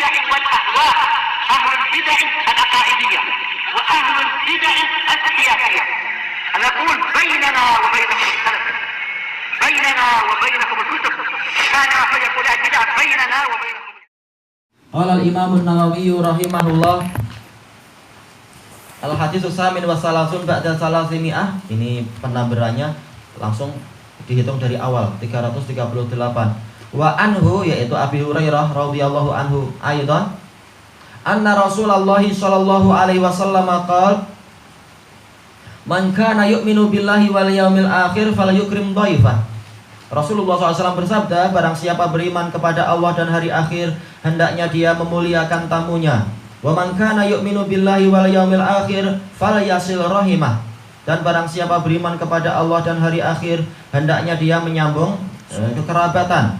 البدع والأهواء، أهل البدع العقائدية وأهل البدع السياسية. نقول بيننا وبينكم السلف، بيننا وبينكم الكتب، كان فيقول البدع بيننا وبينكم. قال الإمام النووي رحمه الله Al-Haditsus Samin wa Salasun ba'da Salasimi'ah. Ini penambarannya langsung dihitung dari awal 338. Wa anhu, yaitu Abi Hurairah radhiyallahu anhu, aidan anna Rasulullah sallallahu alaihi wasallam qala man kana yu'minu billahi wal yaumil akhir falyukrim dhaifah. Rasulullah SAW bersabda, barang siapa beriman kepada Allah dan hari akhir, hendaknya dia memuliakan tamunya. Wa man kana yu'minu billahi wal yaumil akhir falyasil rahimah. Dan barang siapa beriman kepada Allah dan hari akhir, hendaknya dia menyambung kekerabatan.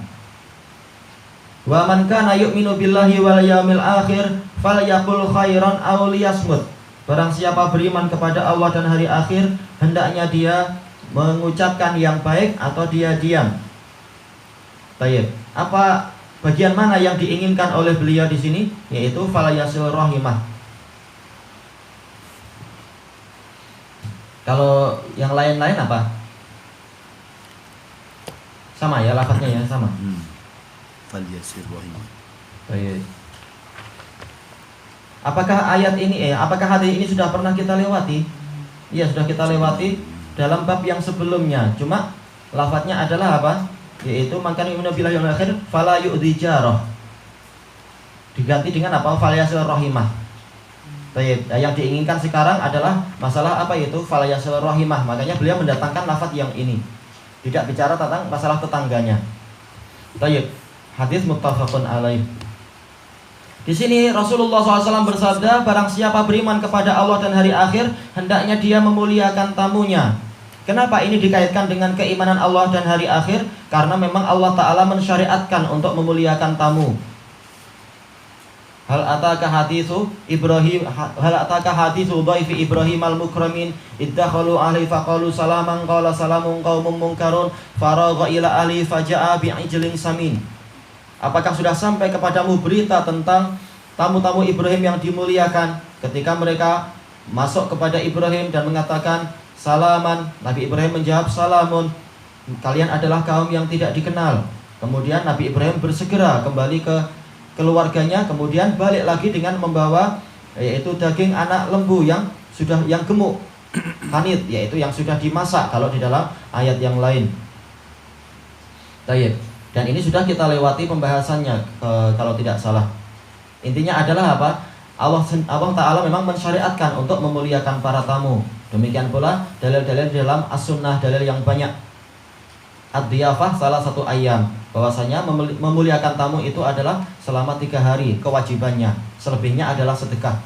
Wa man kana yu'minu billahi wal yaumil akhir falyaqul khairan aw liyasmut. Barang siapa beriman kepada Allah dan hari akhir, hendaknya dia mengucapkan yang baik atau dia diam. Baik. Apa bagian mana yang diinginkan oleh beliau di sini? Yaitu falayasil rahimah. Kalau yang lain-lain apa? Sama ya lafaznya ya, sama. Falayasil rahimah. Baik. Apakah ayat ini apakah hadis ini sudah pernah kita lewati? Iya, sudah kita lewati dalam bab yang sebelumnya. Cuma lafaznya adalah apa? Yaitu makan yu'minu billahi wal akhir fala yu'dhi jarah. Diganti dengan apa? Falayasil rahimah. Baik, yang diinginkan sekarang adalah masalah apa itu? Falayasil rahimah. Makanya beliau mendatangkan lafaz yang ini. Tidak bicara tentang masalah tetangganya. Baik, hadis muttafaqun alaih. Di sini Rasulullah SAW bersabda, barang siapa beriman kepada Allah dan hari akhir, hendaknya dia memuliakan tamunya. Kenapa ini dikaitkan dengan keimanan Allah dan hari akhir? Karena memang Allah Ta'ala mensyariatkan untuk memuliakan tamu. Hal ataka hadithu dhaifi Ibrahim al-mukramin iddakhalu ahli faqalu salaman qala salamun qaumun munkarun faragha ila ahli faja'a bi'ijlin samin. Apakah sudah sampai kepadamu berita tentang tamu-tamu Ibrahim yang dimuliakan? Ketika mereka masuk kepada Ibrahim dan mengatakan salaman, Nabi Ibrahim menjawab salamun, kalian adalah kaum yang tidak dikenal. Kemudian Nabi Ibrahim bersegera kembali ke keluarganya, kemudian balik lagi dengan membawa yaitu daging anak lembu yang gemuk, hanit, yaitu yang sudah dimasak kalau di dalam ayat yang lain. Baik. Dan ini sudah kita lewati pembahasannya kalau tidak salah. Intinya adalah apa? Allah Ta'ala memang mensyariatkan untuk memuliakan para tamu. Demikian pula dalil-dalil dalam as-sunnah, dalil yang banyak. Ad-diyafah salah satu ayam, bahwasanya memuliakan tamu itu adalah selama 3 hari kewajibannya. Selebihnya adalah sedekah,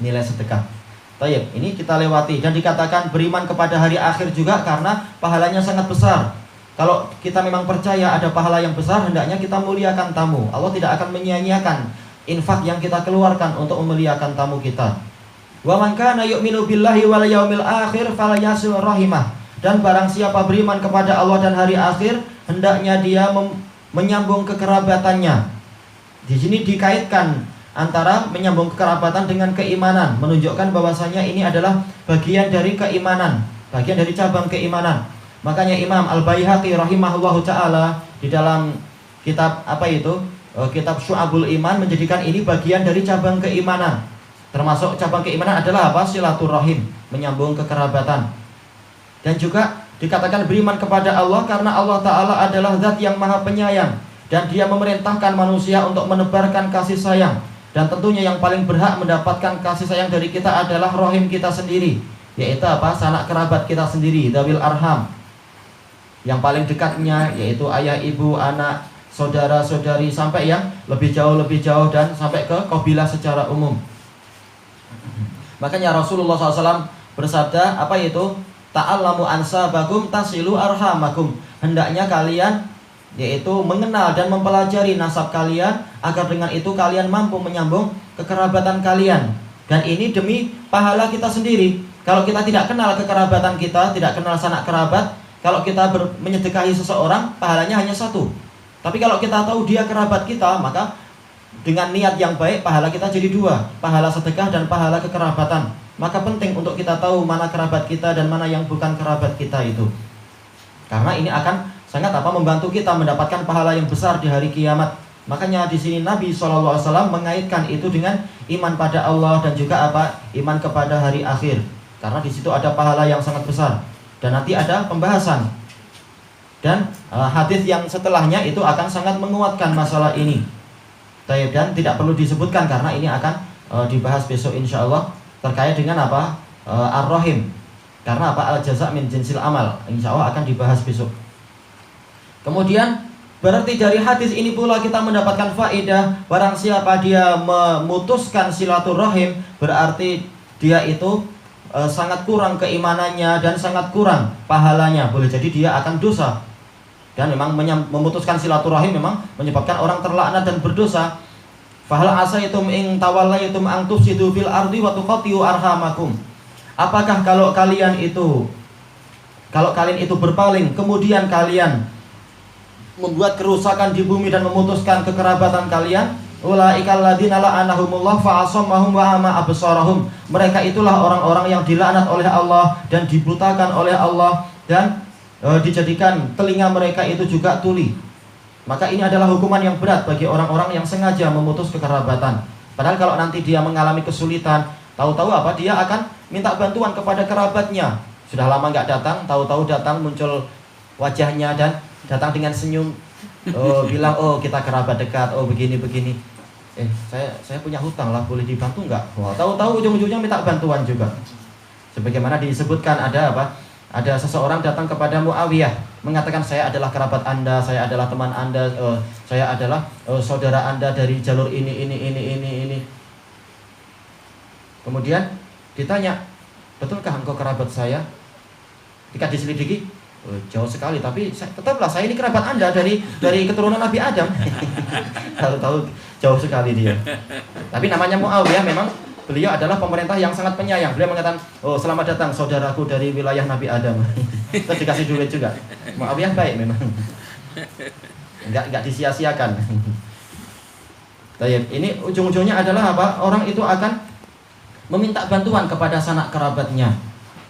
nilai sedekah. Baik, ini kita lewati. Dan dikatakan beriman kepada hari akhir juga karena pahalanya sangat besar. Kalau kita memang percaya ada pahala yang besar, hendaknya kita muliakan tamu. Allah tidak akan menyia-nyiakan infak yang kita keluarkan untuk memuliakan tamu kita. Wa man kana yu'minu billahi wal yaumil akhir falyasil rahimah. Dan barang siapa beriman kepada Allah dan hari akhir, hendaknya dia menyambung kekerabatannya. Di sini dikaitkan antara menyambung kekerabatan dengan keimanan, menunjukkan bahwasanya ini adalah bagian dari keimanan, bagian dari cabang keimanan. Makanya Imam Al-Baihaqi rahimahullahu ta'ala di dalam kitab kitab Syu'abul Iman menjadikan ini bagian dari cabang keimanan. Termasuk cabang keimanan adalah apa? Silaturahim, menyambung kekerabatan. Dan juga dikatakan beriman kepada Allah karena Allah Ta'ala adalah zat yang maha penyayang, dan dia memerintahkan manusia untuk menebarkan kasih sayang. Dan tentunya yang paling berhak mendapatkan kasih sayang dari kita adalah rahim kita sendiri, yaitu apa? Sanak kerabat kita sendiri, dawil arham. Yang paling dekatnya yaitu ayah, ibu, anak, saudara-saudari, sampai yang lebih jauh dan sampai ke kabilah secara umum. Makanya Rasulullah SAW bersabda, apa itu? Ta'allamu ansabakum tasilu arhamakum. Hendaknya kalian yaitu mengenal dan mempelajari nasab kalian, agar dengan itu kalian mampu menyambung kekerabatan kalian. Dan ini demi pahala kita sendiri. Kalau kita tidak kenal kekerabatan kita, tidak kenal sanak kerabat, kalau kita menyedekahi seseorang, pahalanya hanya 1. Tapi kalau kita tahu dia kerabat kita, maka dengan niat yang baik, pahala kita jadi dua, pahala sedekah dan pahala kekerabatan. Maka penting untuk kita tahu mana kerabat kita dan mana yang bukan kerabat kita itu. Karena ini akan sangat membantu kita mendapatkan pahala yang besar di hari kiamat. Makanya di sini Nabi SAW mengaitkan itu dengan iman pada Allah dan juga iman kepada hari akhir. Karena di situ ada pahala yang sangat besar. Dan nanti ada pembahasan. Dan hadis yang setelahnya itu akan sangat menguatkan masalah ini. Dan tidak perlu disebutkan karena ini akan dibahas besok insya Allah terkait dengan ar-rahim. Karena al-jaza' min jinsil amal, insya Allah akan dibahas besok. Kemudian berarti dari hadis ini pula kita mendapatkan faedah, barang siapa dia memutuskan silaturahim berarti dia itu sangat kurang keimanannya dan sangat kurang pahalanya. Boleh jadi dia akan dosa. Dan memang memutuskan silaturahim memang menyebabkan orang terlaknat dan berdosa. Fahal asaitum ing tawallaitum an tufsidu fil ardi wa tuqatti'u arhamakum. Apakah kalau kalian itu berpaling kemudian kalian membuat kerusakan di bumi dan memutuskan kekerabatan kalian? Ulaikal ladzina la'anahumullah fa'asammahum wa ama absarahum. Mereka itulah orang-orang yang dilaknat oleh Allah dan dibutakan oleh Allah dan dijadikan telinga mereka itu juga tuli. Maka ini adalah hukuman yang berat bagi orang-orang yang sengaja memutus kekerabatan. Padahal kalau nanti dia mengalami kesulitan, tahu-tahu dia akan minta bantuan kepada kerabatnya. Sudah lama nggak datang, tahu-tahu datang muncul wajahnya dan datang dengan senyum, bilang kita kerabat dekat, begini-begini. Saya punya hutang lah, boleh dibantu nggak? Wah, tahu-tahu ujung-ujungnya minta bantuan juga. Sebagaimana disebutkan ada seseorang datang kepada Muawiyah mengatakan saya adalah kerabat Anda, saya adalah teman Anda, saya adalah saudara Anda dari jalur ini. Kemudian ditanya, betulkah engkau kerabat saya? Ketika diselidiki, jauh sekali, tapi tetaplah saya ini kerabat Anda dari keturunan Nabi Adam. Tahu-tahu jauh sekali dia. Tapi namanya Muawiyah, memang beliau adalah pemerintah yang sangat penyayang. Beliau mengatakan, selamat datang saudaraku dari wilayah Nabi Adam. Terus dikasih duit juga. Muawiyah baik memang. Enggak disia-siakan. Ini ujung-ujungnya adalah orang itu akan meminta bantuan kepada sanak kerabatnya.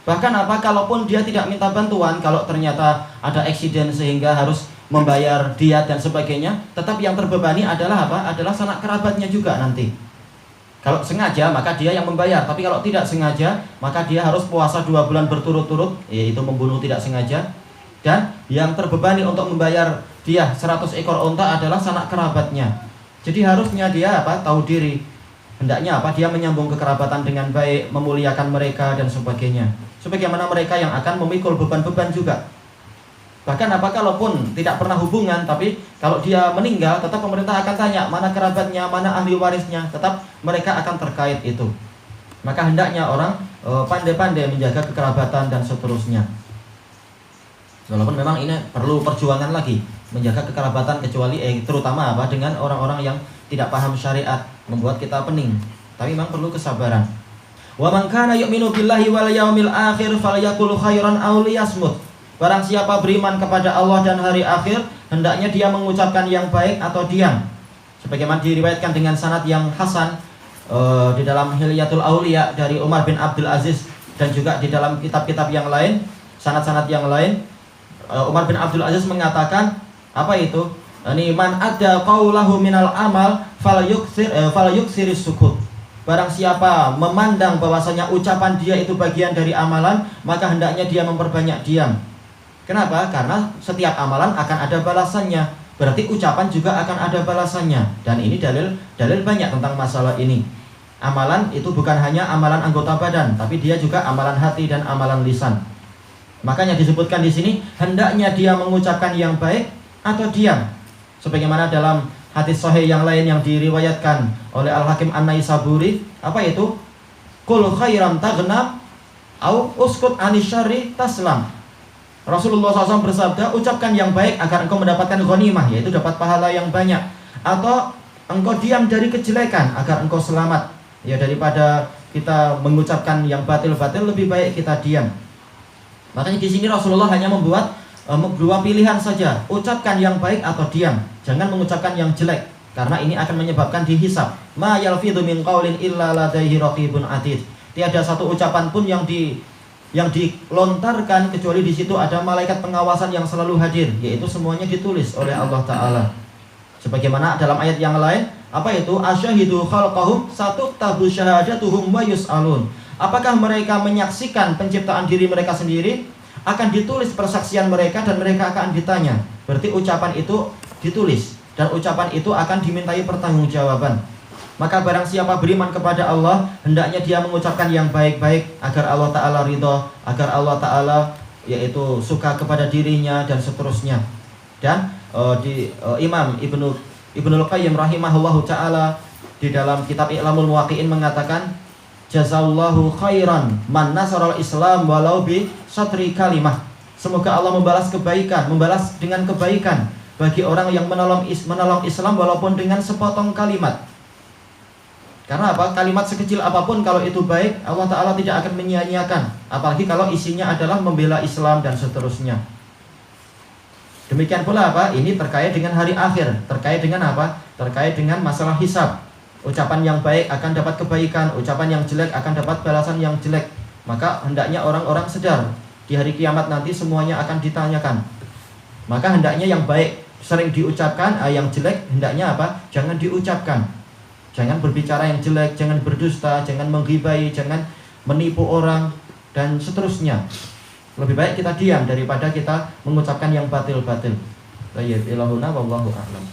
Bahkan kalaupun dia tidak minta bantuan, kalau ternyata ada eksiden sehingga harus membayar diat dan sebagainya, tetap yang terbebani adalah adalah sanak kerabatnya juga nanti. Kalau sengaja maka dia yang membayar, tapi kalau tidak sengaja maka dia harus puasa 2 bulan berturut-turut, yaitu membunuh tidak sengaja. Dan yang terbebani untuk membayar dia 100 ekor unta adalah sanak kerabatnya. Jadi harusnya dia tahu diri. Hendaknya dia menyambung kekerabatan dengan baik, memuliakan mereka dan sebagainya. Sebagaimana mereka yang akan memikul beban-beban juga. Bahkan kalaupun tidak pernah hubungan, tapi kalau dia meninggal tetap pemerintah akan tanya mana kerabatnya, mana ahli warisnya, tetap mereka akan terkait itu. Maka hendaknya orang pandai-pandai menjaga kekerabatan dan seterusnya. Walaupun memang ini perlu perjuangan lagi menjaga kekerabatan, kecuali terutama dengan orang-orang yang tidak paham syariat, membuat kita pening. Tapi memang perlu kesabaran. Wa man kana yu'minu billahi wal yaumil akhir falyaqul khairan aw liyasmut. Barang siapa beriman kepada Allah dan hari akhir, hendaknya dia mengucapkan yang baik atau diam. Sebagaimana diriwayatkan dengan sanad yang hasan di dalam Hilyatul Auliya dari Umar bin Abdul Aziz, dan juga di dalam kitab-kitab yang lain, sanad-sanad yang lain, Umar bin Abdul Aziz mengatakan man ada qaulahu minal amal falyuksiris sukut. Barang siapa memandang bahwasanya ucapan dia itu bagian dari amalan, maka hendaknya dia memperbanyak diam. Kenapa? Karena setiap amalan akan ada balasannya. Berarti ucapan juga akan ada balasannya. Dan ini dalil banyak tentang masalah ini. Amalan itu bukan hanya amalan anggota badan, tapi dia juga amalan hati dan amalan lisan. Makanya disebutkan di sini, hendaknya dia mengucapkan yang baik atau diam. Sebagaimana dalam hadis sahih yang lain yang diriwayatkan oleh Al-Hakim An-Naisaburi, Qul khairan taghnam au uskut anisyari taslam. Rasulullah SAW bersabda, ucapkan yang baik agar engkau mendapatkan ghanimah, yaitu dapat pahala yang banyak, atau engkau diam dari kejelekan agar engkau selamat. Ya, daripada kita mengucapkan yang batil-batil, lebih baik kita diam. Makanya di sini Rasulullah hanya membuat dua pilihan saja, ucapkan yang baik atau diam. Jangan mengucapkan yang jelek. Karena ini akan menyebabkan dihisab. Ma yalfidhu min qaulin illa ladaihi raqibun atid. Tiada satu ucapan pun yang dilontarkan kecuali di situ ada malaikat pengawasan yang selalu hadir, yaitu semuanya ditulis oleh Allah Ta'ala. Sebagaimana dalam ayat yang lain, apa itu? Asyahidu khalqahum satuktabu syahadatuhum wa yus'alun. Apakah mereka menyaksikan penciptaan diri mereka sendiri? Akan ditulis persaksian mereka dan mereka akan ditanya. Berarti ucapan itu ditulis dan ucapan itu akan dimintai pertanggungjawaban. Maka barang siapa beriman kepada Allah, hendaknya dia mengucapkan yang baik-baik agar Allah Ta'ala ridho, agar Allah Ta'ala yaitu suka kepada dirinya dan seterusnya. Dan Imam Ibnul Qayyim rahimahullahu ta'ala di dalam kitab I'lamul Muwaqqi'in mengatakan, jazallahu khairan man nasaral Islam walau bi satri kalimah. Semoga Allah membalas kebaikan, membalas dengan kebaikan bagi orang yang menolong Islam walaupun dengan sepotong kalimat. Karena apa? Kalimat sekecil apapun kalau itu baik, Allah Ta'ala tidak akan menyia-nyiakan. Apalagi kalau isinya adalah membela Islam dan seterusnya. Demikian pula apa? Ini terkait dengan hari akhir. Terkait dengan apa? Terkait dengan masalah hisab. Ucapan yang baik akan dapat kebaikan, ucapan yang jelek akan dapat balasan yang jelek. Maka hendaknya orang-orang sadar, di hari kiamat nanti semuanya akan ditanyakan. Maka hendaknya yang baik sering diucapkan, yang jelek hendaknya apa? Jangan diucapkan. Jangan berbicara yang jelek, jangan berdusta, jangan menggibai, jangan menipu orang, dan seterusnya. Lebih baik kita diam daripada kita mengucapkan yang batil-batil. Tayyib ilahuna wallahu a'lam.